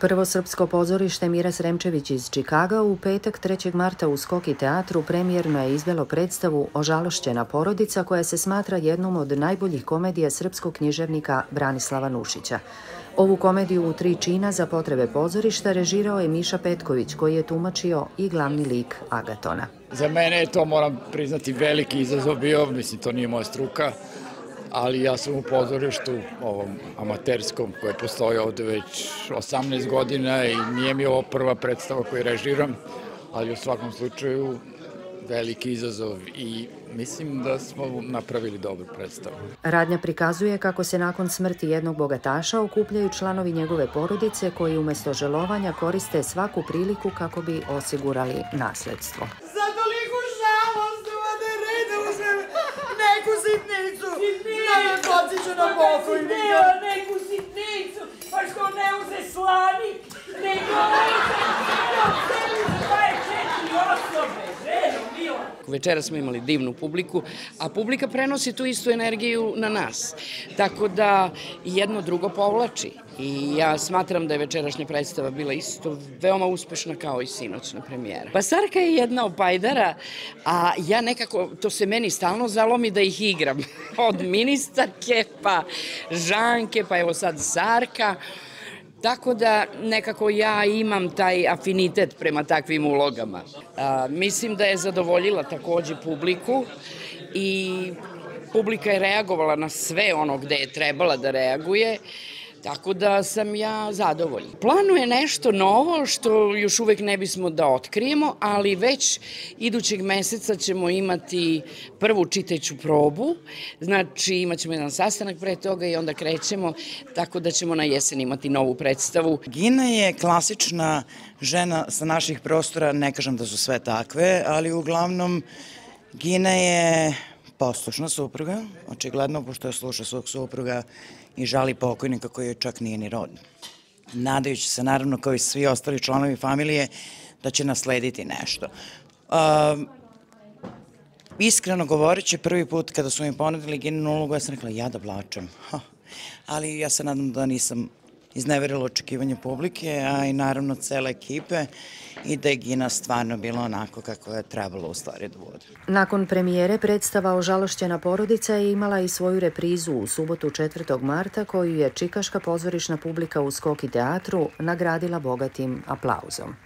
Prvo srpsko pozorište Mira Sremčević iz Čikaga u petak 3. marta u Skoki teatru premijerno je izvelo predstavu Ožalošćena porodica koja se smatra jednom od najboljih komedija srpskog književnika Branislava Nušića. Ovu komediju u 3 čina za potrebe pozorišta režirao je Miša Petković koji je tumačio i glavni lik Agatona. Za mene je to, moram priznati, veliki izazov bio, mislim to nije moja struka, ali ja sam u pozorištu, ovom amaterskom, koje postoji ovde već 18 godina i nije mi ovo prva predstava koju režiram, ali u svakom slučaju veliki izazov i mislim da smo napravili dobru predstavu. Radnja prikazuje kako se nakon smrti jednog bogataša okupljaju članovi njegove porodice koji umesto žalovanja koriste svaku priliku kako bi osigurali nasledstvo. Za toliko žalost da reda uzmem neku sitnicu, da me podsjeću na pokojnika. Neku sitnicu, pa što ne uze slanik, nego Večera smo imali divnu publiku, a publika prenosi tu istu energiju na nas. Tako da jedno drugo povlači. I ja smatram da je večerašnja predstava bila isto veoma uspešna kao i sinoćna premijera. Pa Sarka je jedna od Pajdara, a ja nekako, to se meni stalno zalomi da ih igram. Od ministarke, pa Žanke, pa evo sad Sarka. Tako da nekako ja imam taj afinitet prema takvim ulogama. Mislim da je zadovoljila takođe publiku i publika je reagovala na sve ono gde je trebala da reaguje, tako da sam ja zadovoljna. Planuje nešto novo što još uvek ne bismo da otkrijemo, ali već idućeg meseca ćemo imati prvu čitajuću probu, znači imat ćemo jedan sastanak pre toga i onda krećemo, tako da ćemo na jesen imati novu predstavu. Gina je klasična žena sa naših prostora, ne kažem da su sve takve, ali uglavnom Gina je poslušna supruga, očigledno, pošto je sluša svog supruga i žali pokojnika koji joj čak nije ni rodno. Nadajući se, naravno, kao i svi ostali članovi familije, da će naslediti nešto. Iskreno govoreći, prvi put kada su mi ponudili Gininu ulogu, ja sam rekla, ja da plačem. Ali ja se nadam da nisam izneverila očekivanje publike, a i naravno cele ekipe, i da je Gina stvarno bila onako kako je trebalo u stvari da bude. Nakon premijere predstava Ožalošćena porodica je imala i svoju reprizu u subotu 4. marta koju je čikaška pozorišna publika u Skoki teatru nagradila bogatim aplauzom.